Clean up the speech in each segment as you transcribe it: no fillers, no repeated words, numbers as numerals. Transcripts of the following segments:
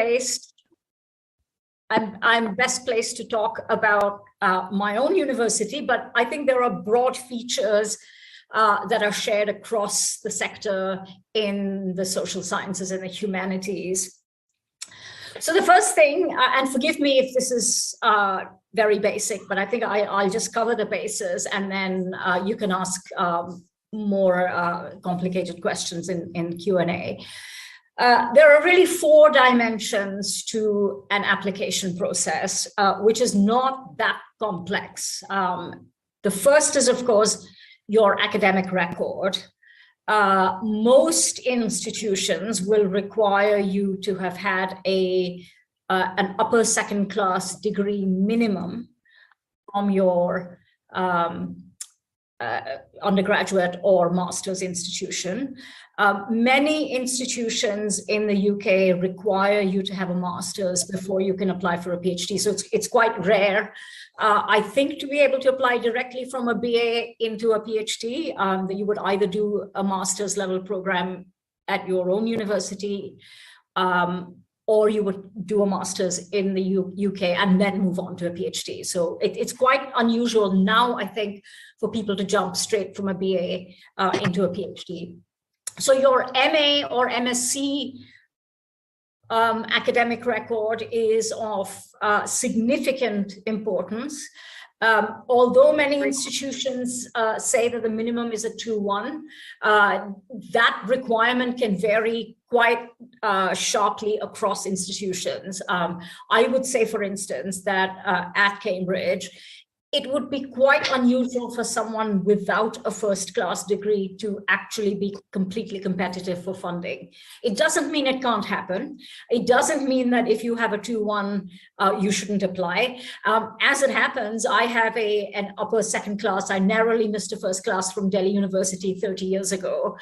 placed, I'm best placed to talk about my own university, but I think there are broad features that are shared across the sector in the social sciences and the humanities. So the first thing, and forgive me if this is very basic, but I think I'll just cover the bases, and then you can ask more complicated questions in Q&A. There are really 4 dimensions to an application process, which is not that complex. The first is, of course, your academic record. Most institutions will require you to have had an upper second class degree minimum from your undergraduate or master's institution. Many institutions in the UK require you to have a master's before you can apply for a PhD. So it's quite rare, I think, to be able to apply directly from a BA into a PhD. That you would either do a master's level program at your own university, or you would do a master's in the UK and then move on to a PhD. So it's quite unusual now, I think, for people to jump straight from a BA into a PhD. So your MA or MSc academic record is of significant importance. Although many institutions say that the minimum is a 2:1, that requirement can vary quite sharply across institutions. I would say, for instance, that at Cambridge, it would be quite unusual for someone without a first-class degree to actually be completely competitive for funding. It doesn't mean it can't happen. It doesn't mean that if you have a 2:1, you shouldn't apply. As it happens, I have an upper second class. I narrowly missed a first class from Delhi University 30 years ago.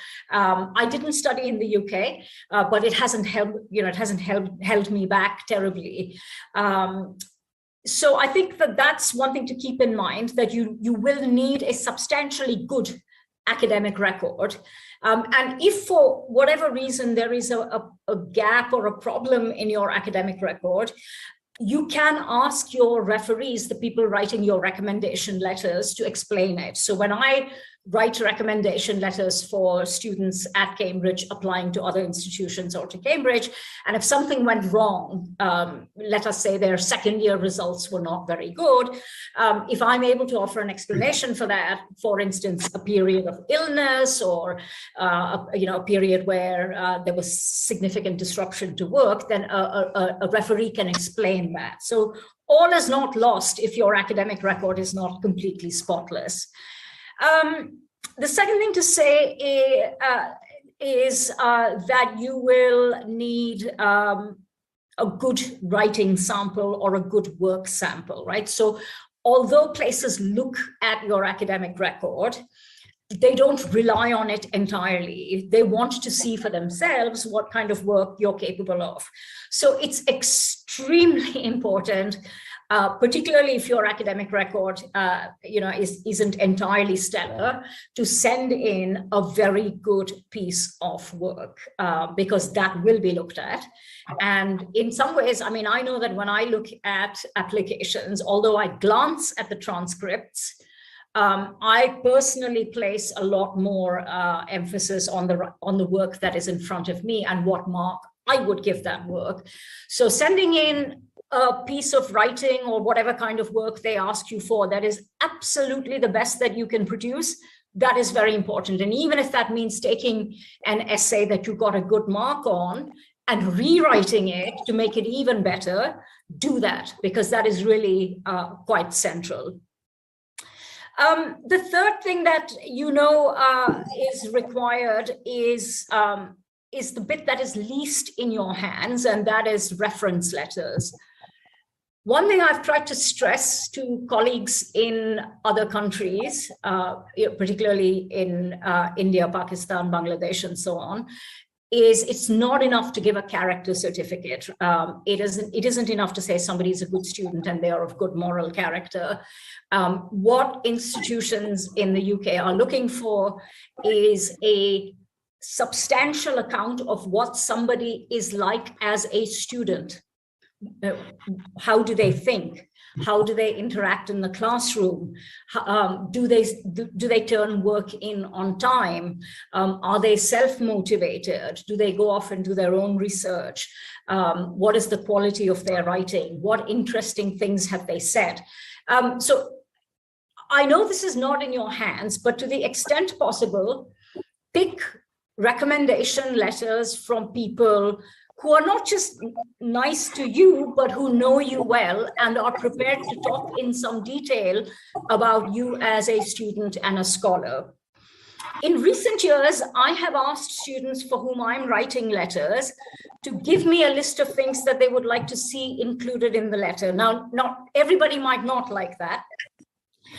I didn't study in the UK, but it hasn't held me back terribly. So I think that that's one thing to keep in mind, that you will need a substantially good academic record. And if for whatever reason there is a gap or a problem in your academic record, you can ask your referees, the people writing your recommendation letters, to explain it. So when I write recommendation letters for students at Cambridge applying to other institutions or to Cambridge, and if something went wrong, let us say their second year results were not very good, if I'm able to offer an explanation for that, for instance, a period of illness or a period where there was significant disruption to work, then a referee can explain that. So all is not lost if your academic record is not completely spotless. The second thing to say is that you will need a good writing sample or a good work sample, right? So although places look at your academic record, they don't rely on it entirely. They want to see for themselves what kind of work you're capable of. So it's extremely important, particularly if your academic record isn't entirely stellar, to send in a very good piece of work, because that will be looked at. And in some ways, I mean, I know that when I look at applications, although I glance at the transcripts, I personally place a lot more emphasis on the work that is in front of me and what mark I would give that work. So sending in a piece of writing or whatever kind of work they ask you for that is absolutely the best that you can produce, that is very important. And even if that means taking an essay that you got a good mark on and rewriting it to make it even better, do that, because that is really quite central. The third thing that is required is the bit that is least in your hands, and that is reference letters. One thing I've tried to stress to colleagues in other countries, particularly in India, Pakistan, Bangladesh, and so on, is it's not enough to give a character certificate. It isn't enough to say somebody is a good student and they are of good moral character. What institutions in the UK are looking for is a substantial account of what somebody is like as a student. How do they think? How do they interact in the classroom? Do they turn work in on time? Are they self-motivated? Do they go off and do their own research? What is the quality of their writing? What interesting things have they said? So I know this is not in your hands, but to the extent possible, pick recommendation letters from people who are not just nice to you, but who know you well and are prepared to talk in some detail about you as a student and a scholar. In recent years, I have asked students for whom I'm writing letters to give me a list of things that they would like to see included in the letter. Now, not everybody might not like that,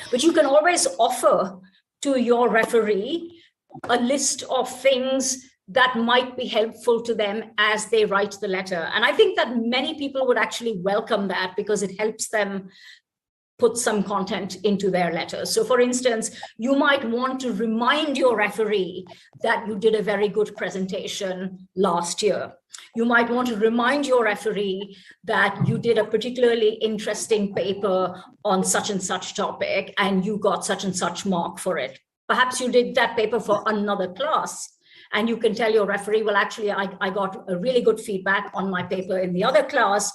but you can always offer to your referee a list of things that might be helpful to them as they write the letter. And I think that many people would actually welcome that because it helps them put some content into their letters. So for instance, you might want to remind your referee that you did a very good presentation last year. You might want to remind your referee that you did a particularly interesting paper on such and such topic and you got such and such mark for it. Perhaps you did that paper for another class and you can tell your referee, well, actually, I got a really good feedback on my paper in the other class.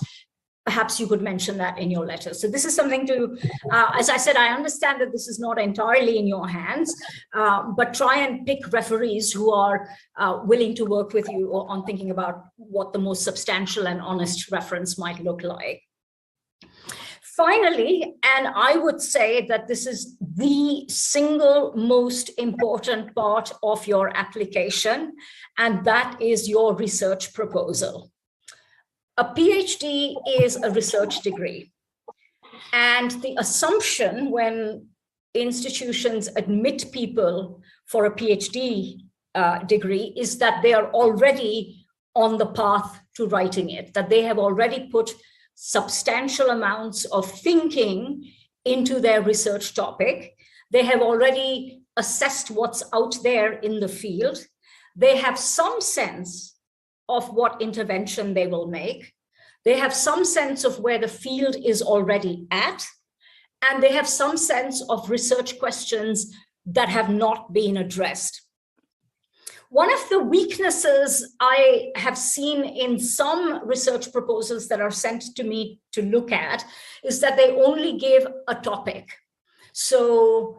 Perhaps you could mention that in your letter. So this is something to, as I said, I understand that this is not entirely in your hands, but try and pick referees who are willing to work with you on thinking about what the most substantial and honest reference might look like. Finally, and I would say that this is the single most important part of your application, and that is your research proposal. A PhD is a research degree. And the assumption when institutions admit people for a PhD degree is that they are already on the path to writing it, that they have already put substantial amounts of thinking into their research topic. They have already assessed what's out there in the field. They have some sense of what intervention they will make. They have some sense of where the field is already at, and they have some sense of research questions that have not been addressed. One of the weaknesses I have seen in some research proposals that are sent to me to look at is that they only give a topic. So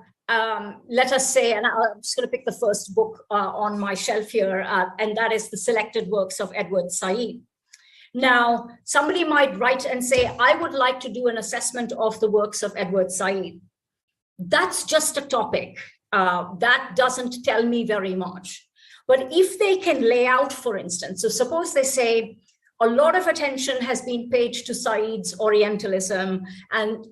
let us say, and I'm just going to pick the first book on my shelf here, and that is The Selected Works of Edward Said. Now, somebody might write and say, I would like to do an assessment of the works of Edward Said. That's just a topic. That doesn't tell me very much. But if they can lay out, for instance, so suppose they say, a lot of attention has been paid to Said's Orientalism, and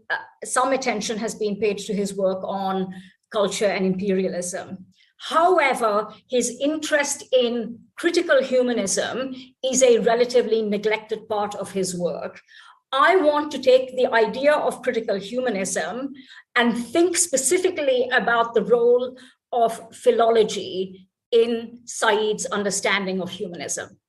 some attention has been paid to his work on culture and imperialism. However, his interest in critical humanism is a relatively neglected part of his work. I want to take the idea of critical humanism and think specifically about the role of philology in Said's understanding of humanism.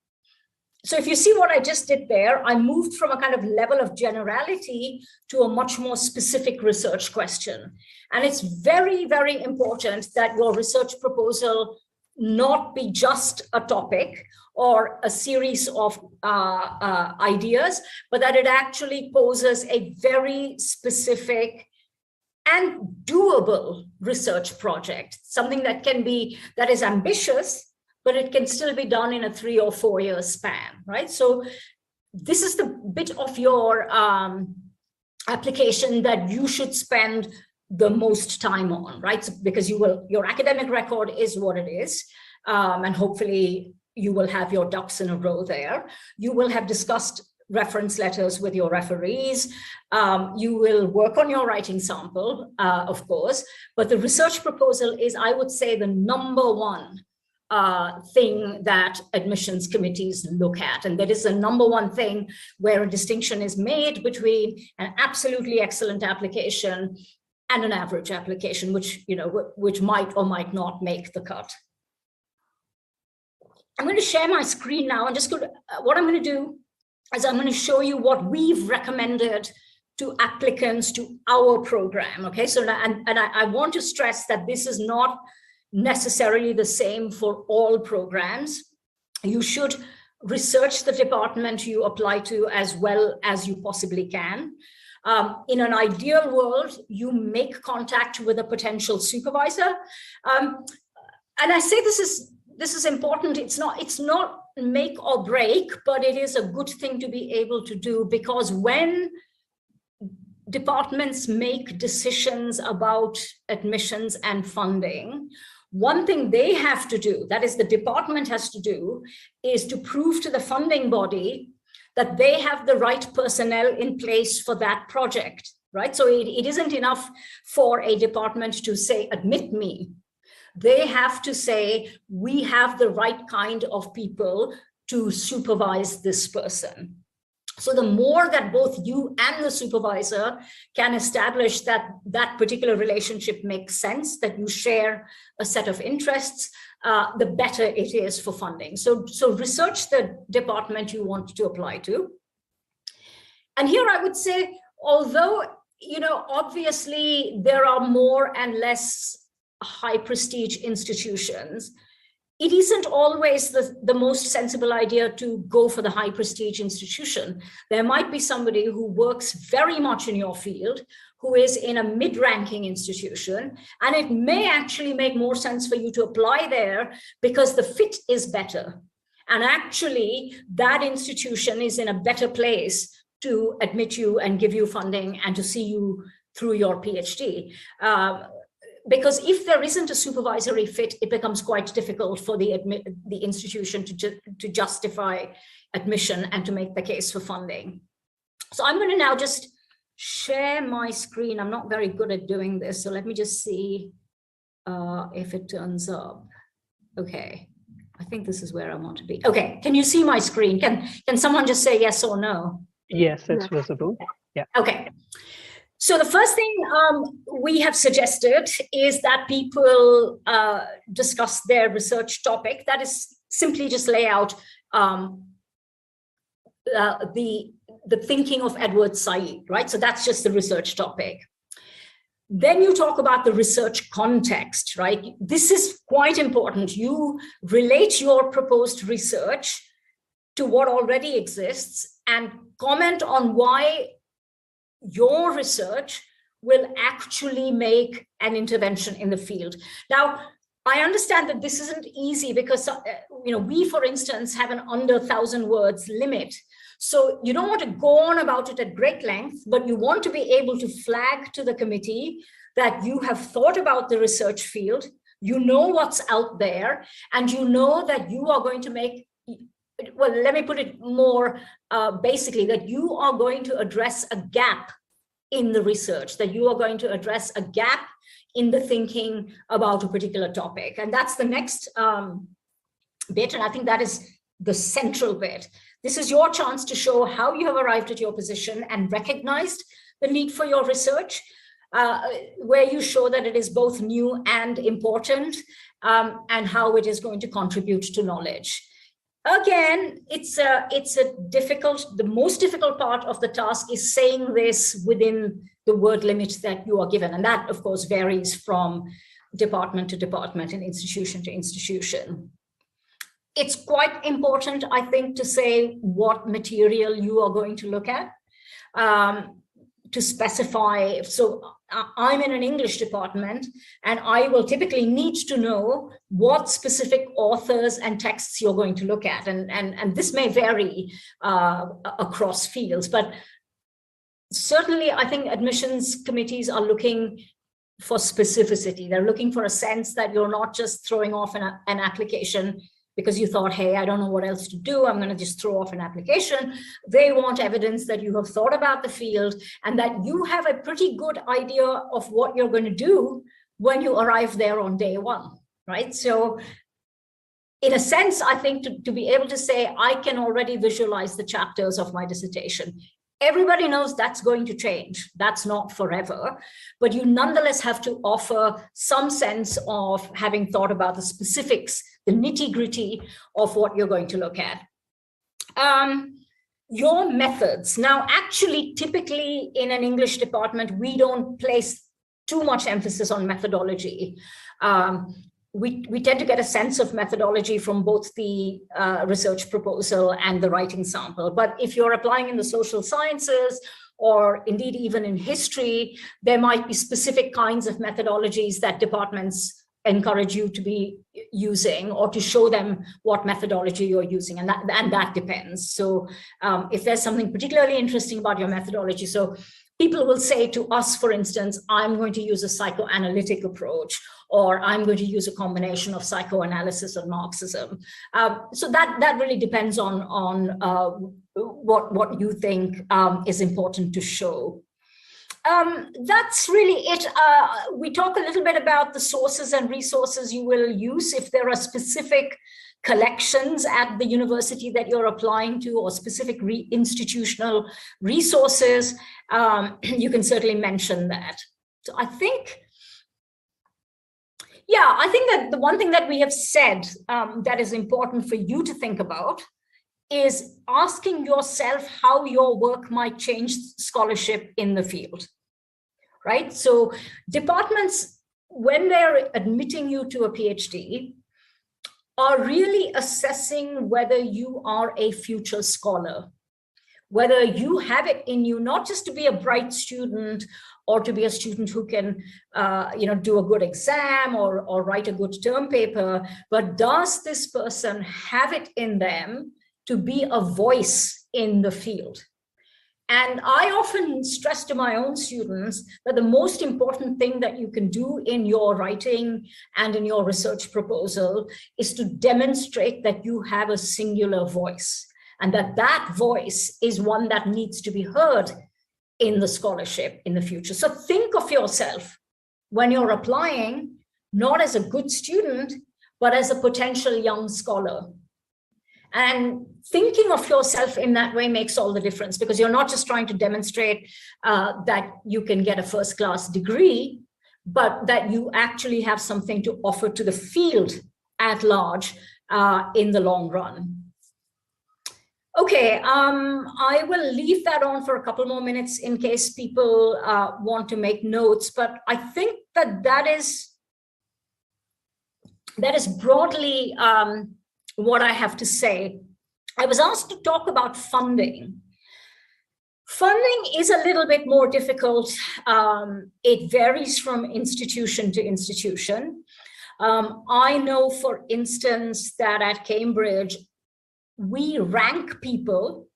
So if you see what I just did there, I moved from a kind of level of generality to a much more specific research question. And it's very, very important that your research proposal not be just a topic or a series of ideas, but that it actually poses a very specific and doable research project, something that is ambitious, but it can still be done in a 3 or 4 year span, right? So this is the bit of your application that you should spend the most time on, right? So, because your academic record is what it is, and hopefully you will have your ducks in a row there. You will have discussed reference letters with your referees. You will work on your writing sample, of course, but the research proposal is, I would say, the number one thing that admissions committees look at. And that is the number one thing where a distinction is made between an absolutely excellent application and an average application, which might or might not make the cut. I'm going to share my screen now. What I'm going to do is I'm going to show you what we've recommended to applicants to our program. Okay, so I want to stress that this is not necessarily the same for all programs. You should research the department you apply to as well as you possibly can. In an ideal world, you make contact with a potential supervisor. And I say this is important. It's not make or break, but it is a good thing to be able to do, because when departments make decisions about admissions and funding, one thing they have to do, that is the department has to do, is to prove to the funding body that they have the right personnel in place for that project, right? So it isn't enough for a department to say, admit me. They have to say, we have the right kind of people to supervise this person. So the more that both you and the supervisor can establish that that particular relationship makes sense, that you share a set of interests, the better it is for funding. So research the department you want to apply to. And here I would say, although, obviously there are more and less high prestige institutions, it isn't always the most sensible idea to go for the high prestige institution. There might be somebody who works very much in your field, who is in a mid-ranking institution, and it may actually make more sense for you to apply there because the fit is better. And actually, that institution is in a better place to admit you and give you funding and to see you through your PhD. Because if there isn't a supervisory fit, it becomes quite difficult for the institution to justify admission and to make the case for funding. So I'm going to now just share my screen. I'm not very good at doing this, so let me just see if it turns up. Okay, I think this is where I want to be. Okay, can you see my screen? Can someone just say yes or no? Yes, it's visible. Yeah. Okay. So the first thing we have suggested is that people discuss their research topic. That is simply just lay out the thinking of Edward Said, right? So that's just the research topic. Then you talk about the research context, right? This is quite important. You relate your proposed research to what already exists and comment on why your research will actually make an intervention in the field. Now, I understand that this isn't easy because we, for instance, have an under 1,000 words limit. So you don't want to go on about it at great length, but you want to be able to flag to the committee that you have thought about the research field, you know what's out there, and you know that you are going to make, well, let me put it more basically, that you are going to address a gap in the research, that you are going to address a gap in the thinking about a particular topic. And that's the next bit, and I think that is the central bit. This is your chance to show how you have arrived at your position and recognized the need for your research, where you show that it is both new and important, and how it is going to contribute to knowledge. Again, it's a difficult, the most difficult part of the task is saying this within the word limit that you are given. And that, of course, varies from department to department and institution to institution. It's quite important, I think, to say what material you are going to look at, to specify. So I'm in an English department, and I will typically need to know what specific authors and texts you're going to look at. And this may vary across fields, but certainly I think admissions committees are looking for specificity. They're looking for a sense that you're not just throwing off an application because you thought, hey, I don't know what else to do, I'm going to just throw off an application. They want evidence that you have thought about the field and that you have a pretty good idea of what you're going to do when you arrive there on day one, right? So in a sense, I think to be able to say, I can already visualize the chapters of my dissertation Everybody knows that's going to change. That's not forever, but you nonetheless have to offer some sense of having thought about the specifics, the nitty-gritty of what you're going to look at. Your methods. Now, actually, typically in an English department, we don't place too much emphasis on methodology. We tend to get a sense of methodology from both the research proposal and the writing sample. But if you're applying in the social sciences, or indeed even in history, there might be specific kinds of methodologies that departments encourage you to be using, or to show them what methodology you're using, and that depends. So if there's something particularly interesting about your methodology, so people will say to us, for instance, I'm going to use a psychoanalytic approach, or I'm going to use a combination of psychoanalysis and Marxism. So that really depends on what you think is important to show. That's really it. We talk a little bit about the sources and resources you will use if there are specific collections at the university that you're applying to, or specific institutional resources. You can certainly mention that. So I think that the one thing that we have said that is important for you to think about is asking yourself how your work might change scholarship in the field, right? So departments, when they're admitting you to a PhD, are really assessing whether you are a future scholar, whether you have it in you, not just to be a bright student or to be a student who can do a good exam or write a good term paper, but does this person have it in them to be a voice in the field? And I often stress to my own students that the most important thing that you can do in your writing and in your research proposal is to demonstrate that you have a singular voice, and that voice is one that needs to be heard in the scholarship in the future. So think of yourself when you're applying, not as a good student, but as a potential young scholar. And thinking of yourself in that way makes all the difference, because you're not just trying to demonstrate that you can get a first-class degree, but that you actually have something to offer to the field at large in the long run. Okay, I will leave that on for a couple more minutes in case people want to make notes, but I think that is broadly what I have to say. I was asked to talk about funding. Funding is a little bit more difficult. It varies from institution to institution. I know, for instance, that at Cambridge, we rank people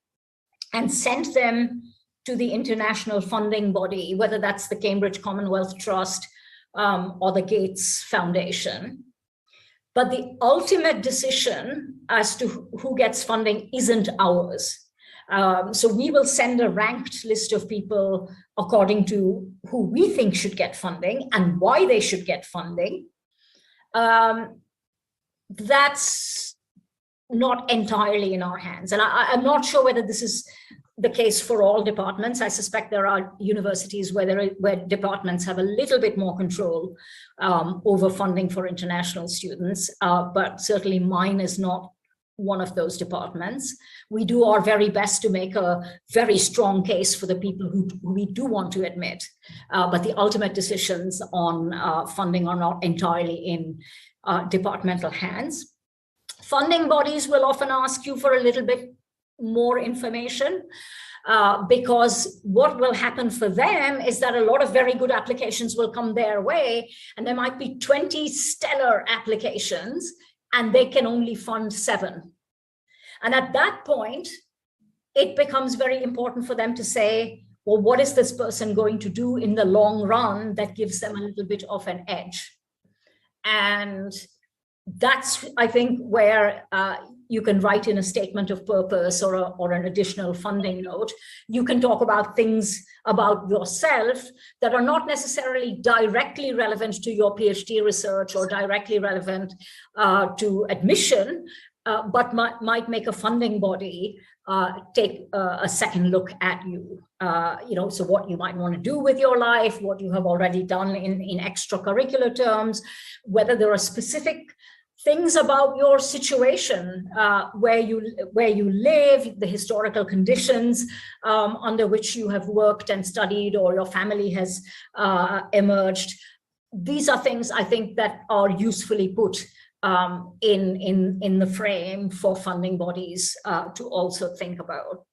and send them to the international funding body, whether that's the Cambridge Commonwealth Trust or the Gates Foundation. But the ultimate decision as to who gets funding isn't ours. So we will send a ranked list of people according to who we think should get funding and why they should get funding. That's not entirely in our hands. And I'm not sure whether this is the case for all departments. I suspect there are universities where departments have a little bit more control over funding for international students, but certainly mine is not one of those departments. We do our very best to make a very strong case for the people who we do want to admit, but the ultimate decisions on funding are not entirely in departmental hands. Funding bodies will often ask you for a little bit more information because what will happen for them is that a lot of very good applications will come their way, and there might be 20 stellar applications and they can only fund 7. And at that point, it becomes very important for them to say, well, what is this person going to do in the long run that gives them a little bit of an edge? And that's, I think, where you can write in a statement of purpose or an additional funding note. You can talk about things about yourself that are not necessarily directly relevant to your PhD research or directly relevant to admission, but might make a funding body take a second look at you. So what you might want to do with your life, what you have already done in extracurricular terms, whether there are specific things about your situation, where you live, the historical conditions under which you have worked and studied, or your family has emerged. These are things I think that are usefully put in the frame for funding bodies to also think about.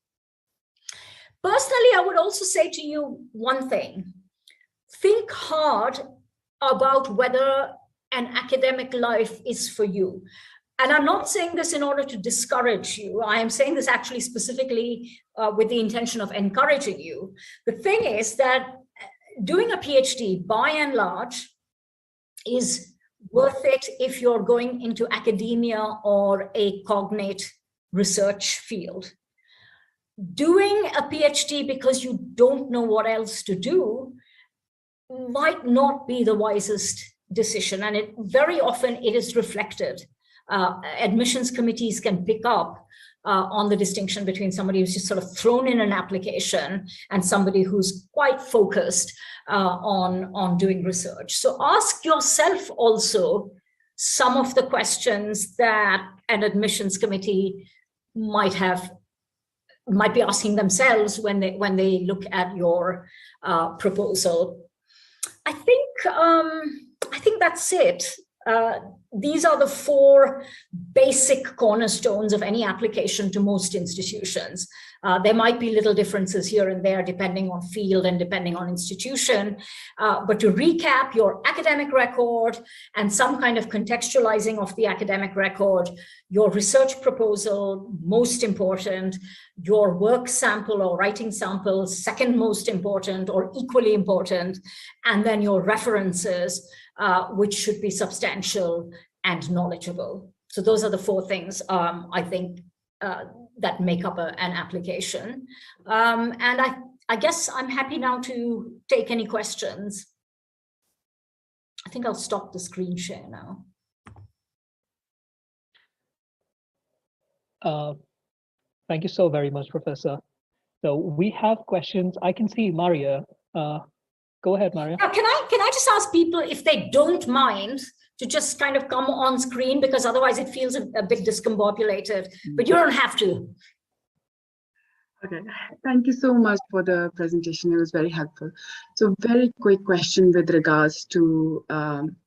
Personally, I would also say to you one thing: think hard about whether an academic life is for you. And I'm not saying this in order to discourage you. I am saying this actually specifically with the intention of encouraging you. The thing is that doing a PhD, by and large, is worth it if you're going into academia or a cognate research field. Doing a PhD because you don't know what else to do might not be the wisest decision, and very often it is reflected. Admissions committees can pick up on the distinction between somebody who's just sort of thrown in an application and somebody who's quite focused on doing research. So ask yourself also some of the questions that an admissions committee might be asking themselves when they look at your proposal. I think that's it. These are the 4 basic cornerstones of any application to most institutions. There might be little differences here and there depending on field and depending on institution. But to recap, your academic record and some kind of contextualizing of the academic record, your research proposal, most important, your work sample or writing sample, second most important or equally important, and then your references, which should be substantial and knowledgeable. So those are the 4 things I think that make up an application. And I guess I'm happy now to take any questions. I think I'll stop the screen share now. Thank you so very much, Professor. So we have questions. I can see Maria. Go ahead, Maria. Now, can I just ask people if they don't mind to just kind of come on screen, because otherwise it feels a bit discombobulated, but you don't have to. Okay, thank you so much for the presentation. It was very helpful. So very quick question with regards to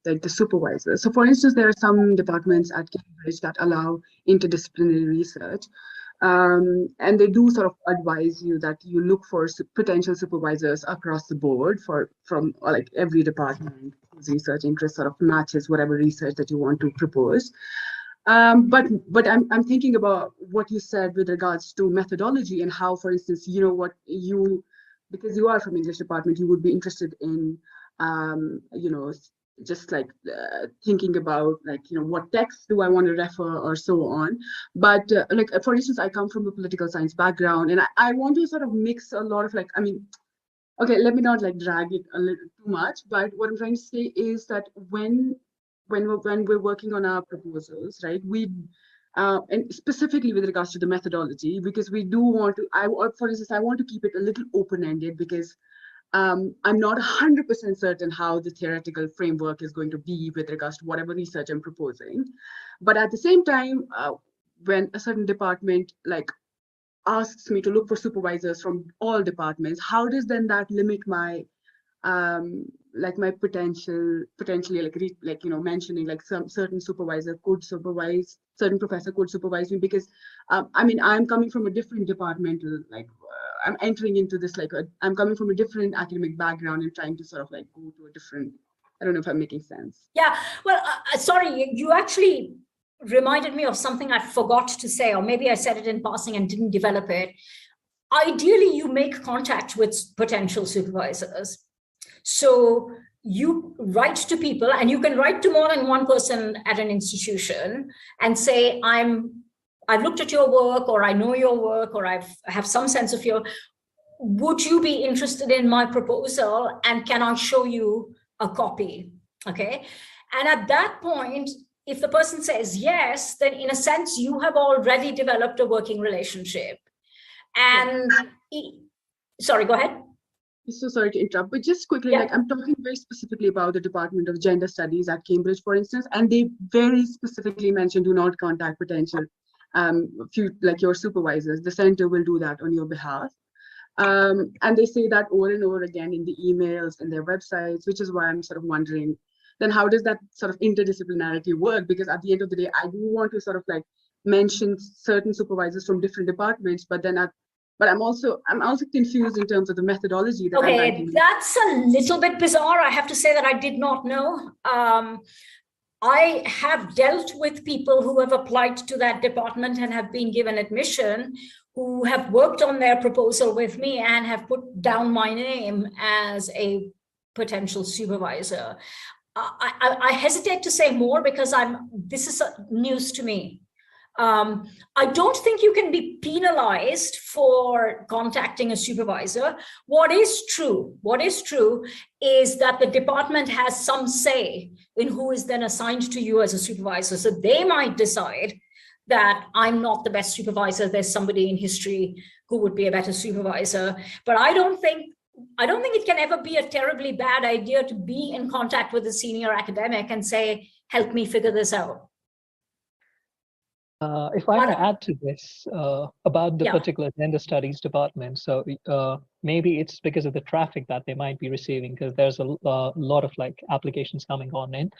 like the supervisor. So for instance, there are some departments at Cambridge that allow interdisciplinary research. And they do sort of advise you that you look for potential supervisors across the board from like every department whose research interest sort of matches whatever research that you want to propose. But I'm thinking about what you said with regards to methodology and how, for instance, because you are from English department, you would be interested in, just like thinking about what text do I want to refer or so on. But like, for instance, I come from a political science background, and I want to sort of mix a lot of okay, let me not drag it a little too much, but what I'm trying to say is that when we're working on our proposals, right, and specifically with regards to the methodology, because we do want to, for instance, I want to keep it a little open-ended because I'm not 100% certain how the theoretical framework is going to be with regards to whatever research I'm proposing. But at the same time, when a certain department asks me to look for supervisors from all departments, how does then that limit my my potentially mentioning some certain supervisor could supervise, certain professor could supervise me, because I'm coming from a different departmental, I'm entering into this I'm coming from a different academic background and trying to sort of go to a different, I don't know if I'm making sense. Yeah, well, sorry, you actually reminded me of something I forgot to say, or maybe I said it in passing and didn't develop it. Ideally, you make contact with potential supervisors. So you write to people, and you can write to more than one person at an institution and say, I've looked at your work, or I know your work, or I have some sense of would you be interested in my proposal, and can I show you a copy? Okay. And at that point, if the person says yes, then in a sense, you have already developed a working relationship. And sorry, go ahead. So sorry to interrupt, but just quickly, like I'm talking very specifically about the Department of Gender Studies at Cambridge, for instance, and they very specifically mention do not contact potential like your supervisors. The center will do that on your behalf. And they say that over and over again in the emails and their websites, which is why I'm sort of wondering, then how does that sort of interdisciplinarity work? Because at the end of the day, I do want to sort of like mention certain supervisors from different departments, but then I'm also confused in terms of the methodology that I'm writing. That's a little bit bizarre. I have to say that I did not know. I have dealt with people who have applied to that department and have been given admission, who have worked on their proposal with me and have put down my name as a potential supervisor. I hesitate to say more because this is news to me. I don't think you can be penalized for contacting a supervisor. What is true is that the department has some say in who is then assigned to you as a supervisor. So they might decide that I'm not the best supervisor. There's somebody in history who would be a better supervisor. But I don't think it can ever be a terribly bad idea to be in contact with a senior academic and say, help me figure this out. If I may add to this about the particular gender studies department, so maybe it's because of the traffic that they might be receiving, because there's a lot of like applications coming on in.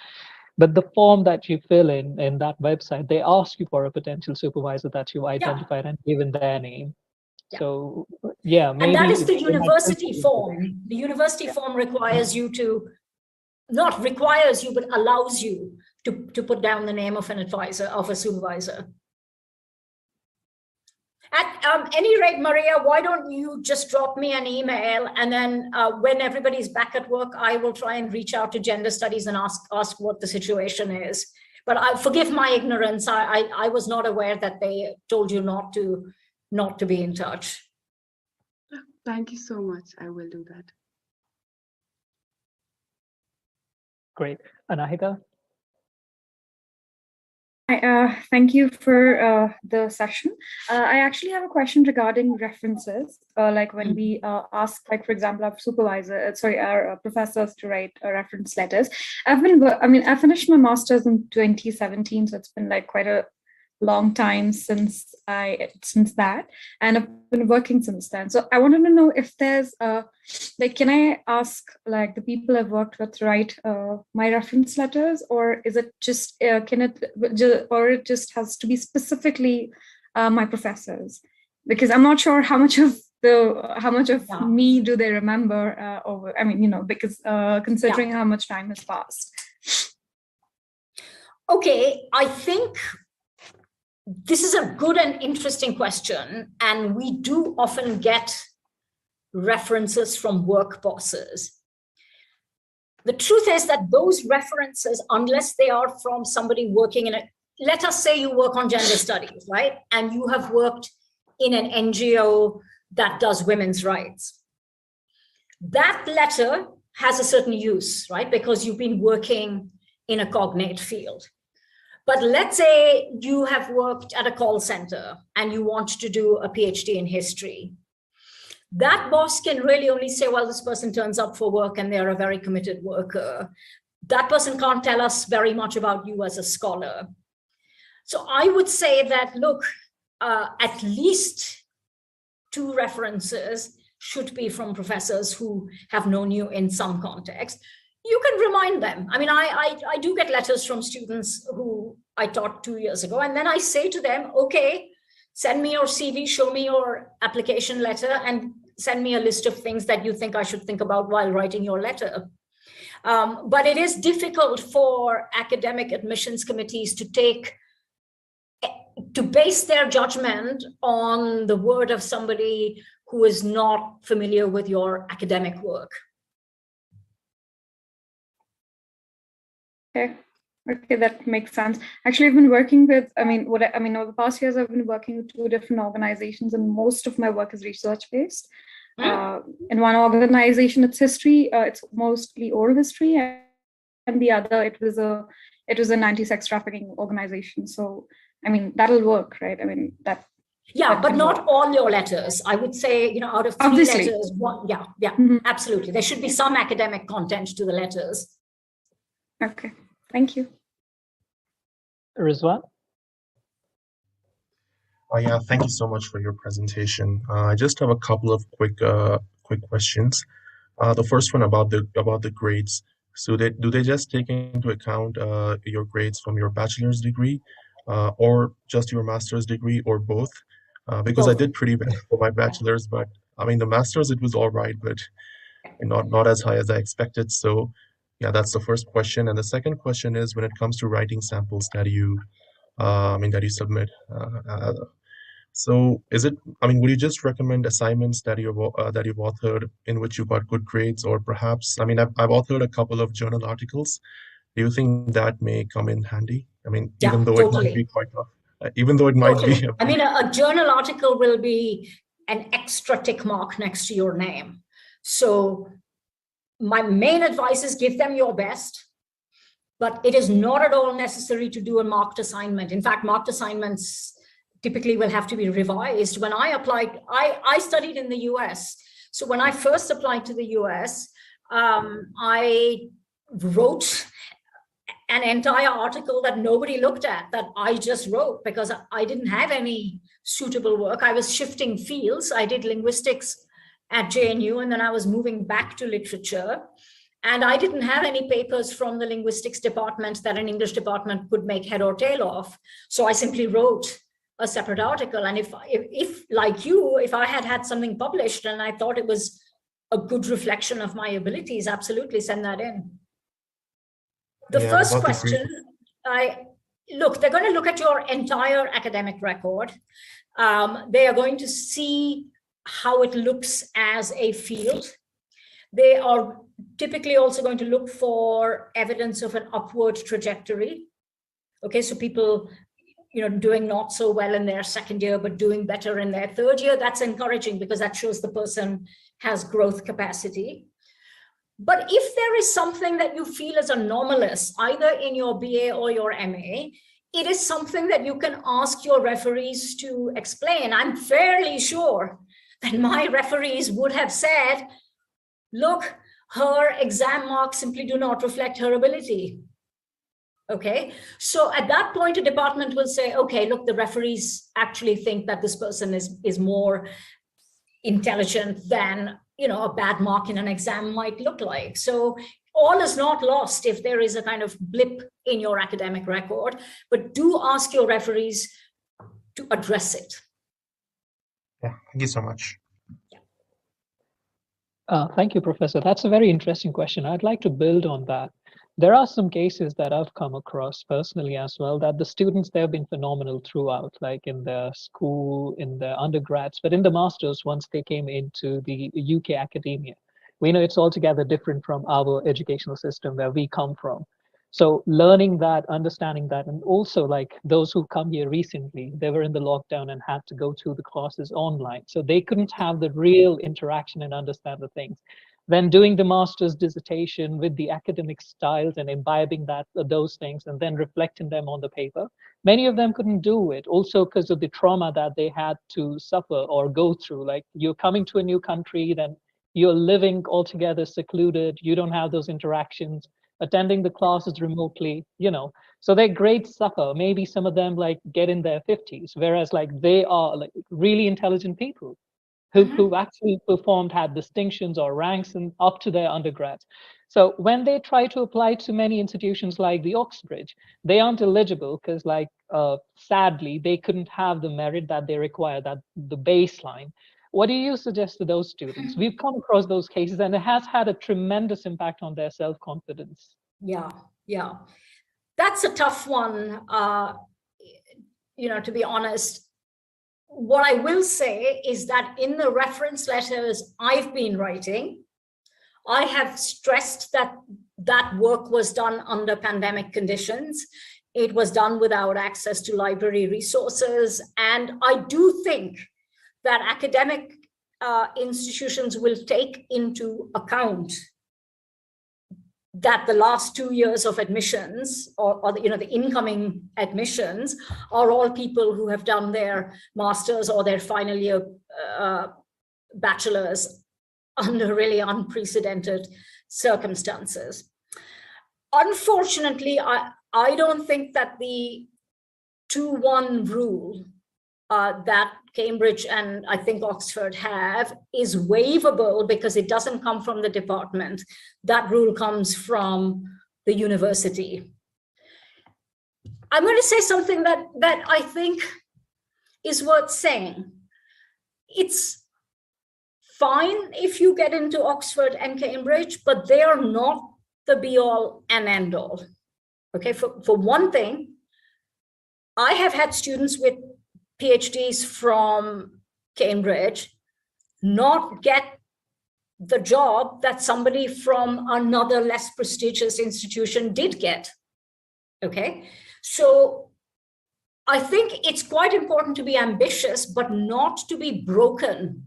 But the form that you fill in that website, they ask you for a potential supervisor that you identified and given their name. So maybe. And that is the university form. The university form requires you to, not requires you, but allows you to put down the name of an advisor, of a supervisor. At any rate, Maria, why don't you just drop me an email, and then when everybody's back at work, I will try and reach out to gender studies and ask what the situation is. But forgive my ignorance. I was not aware that they told you not to be in touch. Thank you so much. I will do that. Great. Anahita? Hi, thank you for the session. I actually have a question regarding references. Like when we ask, like for example, our professors to write reference letters. I finished my master's in 2017, so it's been like quite a long time since that, and I've been working since then. So I wanted to know if there's can I ask like the people I've worked with to write my reference letters, or is it just or it just has to be specifically my professors? Because I'm not sure how much of me do they remember because considering how much time has passed. Okay, I think this is a good and interesting question, and we do often get references from work bosses. The truth is that those references, unless they are from somebody working in let us say you work on gender studies, right? And you have worked in an NGO that does women's rights. That letter has a certain use, right? Because you've been working in a cognate field. But let's say you have worked at a call center and you want to do a PhD in history. That boss can really only say, well, this person turns up for work and they're a very committed worker. That person can't tell us very much about you as a scholar. So I would say that, look, at least 2 references should be from professors who have known you in some context. You can remind them. I mean, I do get letters from students who I taught 2 years ago, and then I say to them, okay, send me your CV, show me your application letter, and send me a list of things that you think I should think about while writing your letter. But it is difficult for academic admissions committees to base their judgment on the word of somebody who is not familiar with your academic work. Okay, that makes sense. Actually, I've been working with, over the past years, I've been working with 2 different organizations, and most of my work is research-based. In one organization, it's history, it's mostly oral history, and the other, it was a it was an anti-sex trafficking organization. So, I mean, that'll work, right? I mean, that. Yeah, that but can not work. all your letters. I would say, you know, out of 3 Obviously. letters, one, yeah, absolutely. There should be some academic content to the letters. Okay, thank you. Rizwan? Yeah, thank you so much for your presentation. I just have a couple of quick questions. The first one about the grades. So do they just take into account your grades from your bachelor's degree, or just your master's degree, or both? Because I Both. did pretty well for my bachelor's, but I mean the master's, it was all right, but not as high as I expected. So yeah, that's the first question. And the second question is, when it comes to writing samples that you that you submit. So is it, I mean, would you just recommend assignments that you've authored in which you got good grades, or perhaps, I mean, I've authored a couple of journal articles. Do you think that may come in handy? I mean, Yeah, even though it might be totally. quite tough, even though it might be. Totally. I mean, a journal article will be an extra tick mark next to your name. So my main advice is give them your best, but it is not at all necessary to do a marked assignment. In fact, marked assignments typically will have to be revised. When I applied, I studied in the US. So when I first applied to the US, I wrote an entire article that nobody looked at, that I just wrote, because I didn't have any suitable work. I was shifting fields. I did linguistics at JNU, and then I was moving back to literature. And I didn't have any papers from the linguistics department that an English department could make head or tail of. So I simply wrote a separate article. And if like you, if I had something published and I thought it was a good reflection of my abilities, absolutely send that in. The first question, look, they're going to look at your entire academic record. They are going to see how it looks as a field. They are typically also going to look for evidence of an upward trajectory. Okay, so people, you know, doing not so well in their second year, but doing better in their third year, that's encouraging because that shows the person has growth capacity. But if there is something that you feel is anomalous, either in your BA or your MA, it is something that you can ask your referees to explain. I'm fairly sure that my referees would have said, look, her exam marks simply do not reflect her ability. Okay, so at that point, a department will say, okay, look, the referees actually think that this person is more intelligent than, you know, a bad mark in an exam might look like. So all is not lost if there is a kind of blip in your academic record, but do ask your referees to address it. Yeah, thank you so much. Thank you, Professor. That's a very interesting question. I'd like to build on that. There are some cases that I've come across personally as well, that the students, they've been phenomenal throughout, like in the school, in the undergrads, but in the masters, once they came into the UK academia, we know it's altogether different from our educational system where we come from. So learning that, understanding that, and also like those who come here recently, they were in the lockdown and had to go through the classes online. So they couldn't have the real interaction and understand the things. When doing the master's dissertation with the academic styles and imbibing those things and then reflecting them on the paper, many of them couldn't do it, also because of the trauma that they had to suffer or go through. Like, you're coming to a new country, then you're living altogether secluded, you don't have those interactions, attending the classes remotely, you know, so their grades suffer. Maybe some of them like get in their 50s, whereas like they are like really intelligent people who actually performed, had distinctions or ranks and up to their undergrads. So when they try to apply to many institutions like the Oxbridge, they aren't eligible because like sadly, they couldn't have the merit that they require, that the baseline. What do you suggest to those students? We've come across those cases and it has had a tremendous impact on their self-confidence. Yeah, yeah. That's a tough one, you know, to be honest. What I will say is that in the reference letters I've been writing, I have stressed that that work was done under pandemic conditions. It was done without access to library resources. And I do think that academic institutions will take into account that the last 2 years of admissions or the incoming admissions are all people who have done their master's or their final year bachelor's under really unprecedented circumstances. Unfortunately, I don't think that the 2-1 rule that Cambridge and I think Oxford have is waivable because it doesn't come from the department. That rule comes from the university. I'm going to say something that I think is worth saying. It's fine if you get into Oxford and Cambridge, but they are not the be-all and end-all. Okay, for one thing, I have had students with PhDs from Cambridge not get the job that somebody from another less prestigious institution did get. Okay, so I think it's quite important to be ambitious, but not to be broken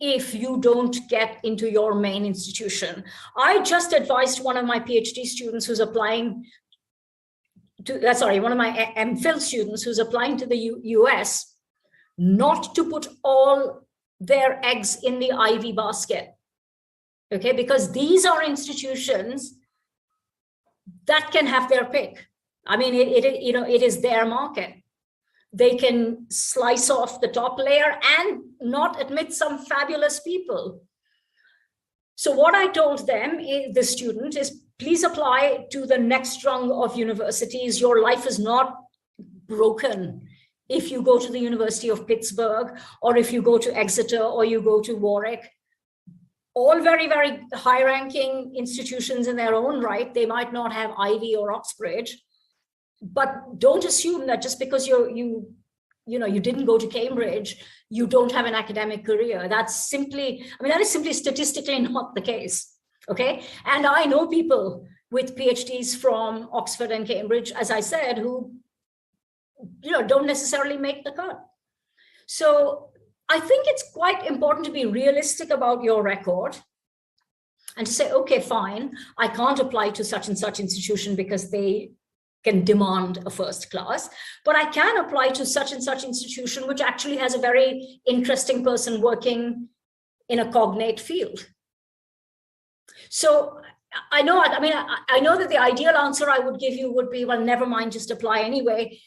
if you don't get into your main institution. I just advised one of my PhD students who's applying one of my MPhil students who's applying to the US, not to put all their eggs in the Ivy basket, okay? Because these are institutions that can have their pick. I mean, it is their market. They can slice off the top layer and not admit some fabulous people. So what I told them, the student, is please apply to the next rung of universities. Your life is not broken if you go to the University of Pittsburgh, or if you go to Exeter, or you go to Warwick. All very, very high-ranking institutions in their own right. They might not have Ivy or Oxbridge, but don't assume that just because you didn't go to Cambridge, you don't have an academic career. That is simply statistically not the case. Okay, and I know people with PhDs from Oxford and Cambridge, as I said, who don't necessarily make the cut. So I think it's quite important to be realistic about your record and to say, okay, fine, I can't apply to such and such institution because they can demand a first class, but I can apply to such and such institution, which actually has a very interesting person working in a cognate field. So I know that the ideal answer I would give you would be, well, never mind, just apply anyway.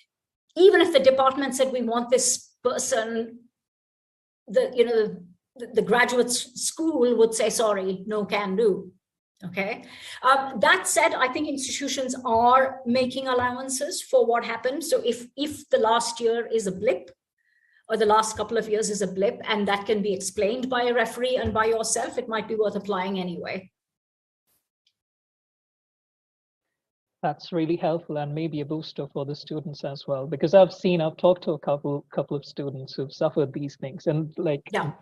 Even if the department said we want this person, the graduate school would say, sorry, no can do. Okay. That said, I think institutions are making allowances for what happened. So if the last year is a blip, or the last couple of years is a blip, and that can be explained by a referee and by yourself, it might be worth applying anyway. That's really helpful, and maybe a booster for the students as well, because I've talked to a couple of students who've suffered these things, and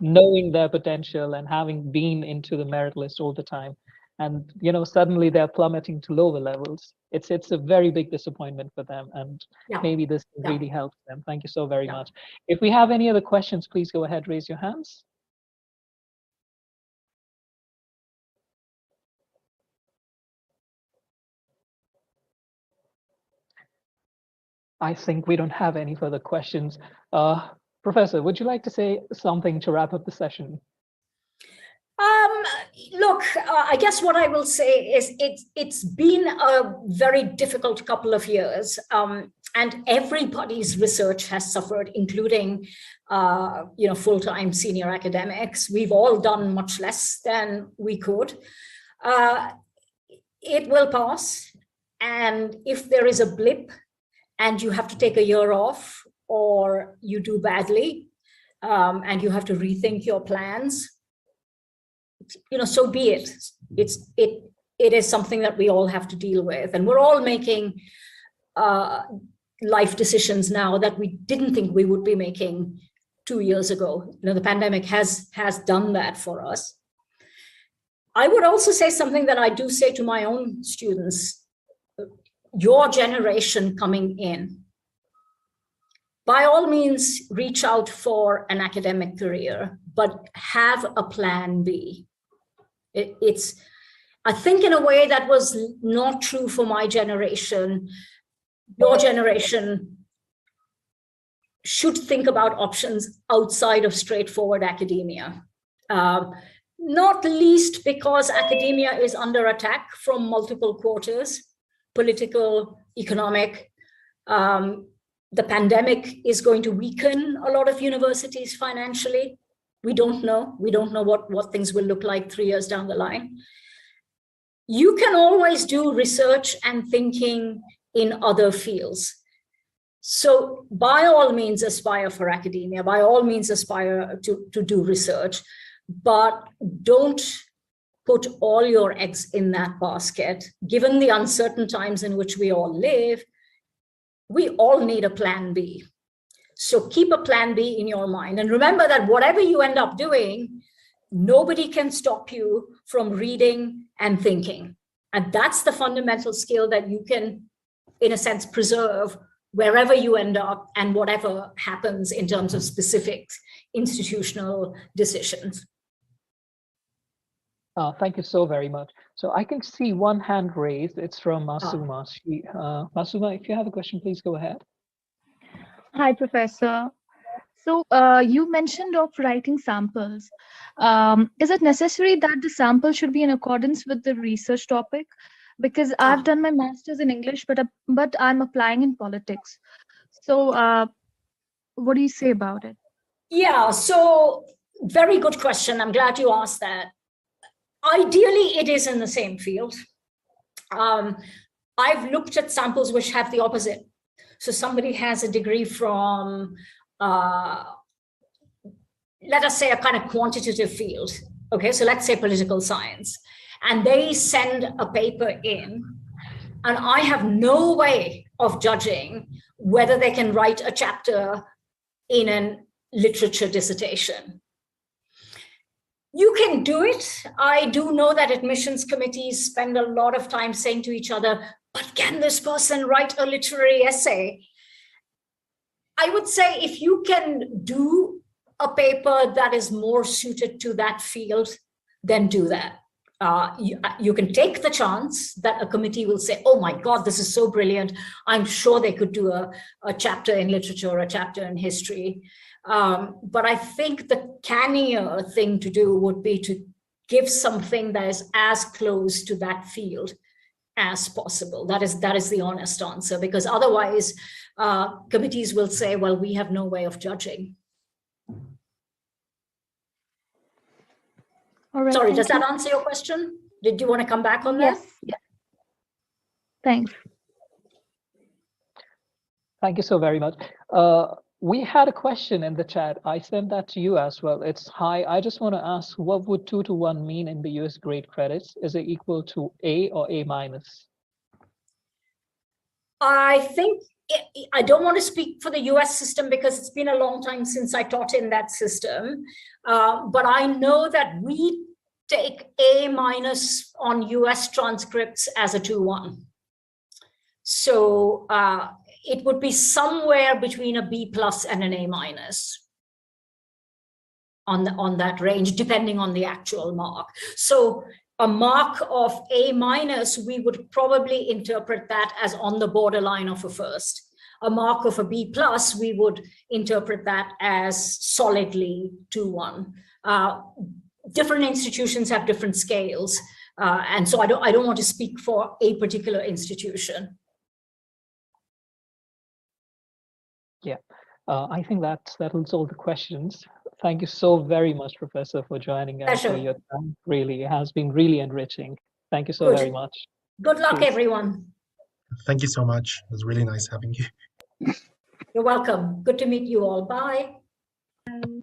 knowing their potential and having been into the merit list all the time, and suddenly they're plummeting to lower levels. It's a very big disappointment for them, and maybe this really helps them. Thank you so very much. If we have any other questions, please go ahead, raise your hands. I think we don't have any further questions. Professor, would you like to say something to wrap up the session? Look, I guess what I will say is it's been a very difficult couple of years, and everybody's research has suffered, including full-time senior academics. We've all done much less than we could. It will pass, and if there is a blip and you have to take a year off, or you do badly, and you have to rethink your plans, so be it. It is something that we all have to deal with, and we're all making life decisions now that we didn't think we would be making 2 years ago. The pandemic has done that for us. I would also say something that I do say to my own students. Your generation coming in, by all means, reach out for an academic career, but have a plan B. I think in a way that was not true for my generation. Your generation should think about options outside of straightforward academia. Not least because academia is under attack from multiple quarters, political, economic. The pandemic is going to weaken a lot of universities financially. We don't know. We don't know what things will look like 3 years down the line. You can always do research and thinking in other fields. So by all means, aspire for academia, by all means, aspire to do research, but don't put all your eggs in that basket. Given the uncertain times in which we all live, we all need a plan B. So keep a plan B in your mind. And remember that whatever you end up doing, nobody can stop you from reading and thinking. And that's the fundamental skill that you can, in a sense, preserve wherever you end up and whatever happens in terms of specific institutional decisions. Thank you so very much. So I can see one hand raised. It's from Masuma. Masuma, if you have a question, please go ahead. Hi, Professor. So you mentioned of writing samples. Is it necessary that the sample should be in accordance with the research topic? Because I've done my master's in English, but I'm applying in politics. So what do you say about it? Yeah, so very good question. I'm glad you asked that. Ideally, it is in the same field. I've looked at samples which have the opposite. So somebody has a degree from, let us say, a kind of quantitative field. Okay, so let's say political science. And they send a paper in, and I have no way of judging whether they can write a chapter in a literature dissertation. You can do it. I do know that admissions committees spend a lot of time saying to each other, but can this person write a literary essay? I would say if you can do a paper that is more suited to that field, then do that. You can take the chance that a committee will say, oh my God, this is so brilliant. I'm sure they could do a chapter in literature or a chapter in history. But I think the cannier thing to do would be to give something that is as close to that field as possible. That is the honest answer, because otherwise committees will say, well, we have no way of judging. All right, sorry, does that answer your question? Did you want to come back on that? Yes. Yeah. Thanks. Thank you so very much. We had a question in the chat. I sent that to you as well. It's, hi, I just want to ask, what would 2 to 1 mean in the US grade credits? Is it equal to A or A minus? I think, I don't want to speak for the US system because it's been a long time since I taught in that system. But I know that we take A minus on US transcripts as a 2-1. So it would be somewhere between a B plus and an A minus on that range, depending on the actual mark. So a mark of A minus, we would probably interpret that as on the borderline of a first. A mark of a B plus, we would interpret that as solidly 2-1. Different institutions have different scales. And so I don't want to speak for a particular institution. Yeah, I think that settles all the questions. Thank you so very much, Professor, for joining us. For your time. Really, it has been really enriching. Thank you so very much. Good luck, everyone. Thank you so much. It was really nice having you. You're welcome. Good to meet you all. Bye.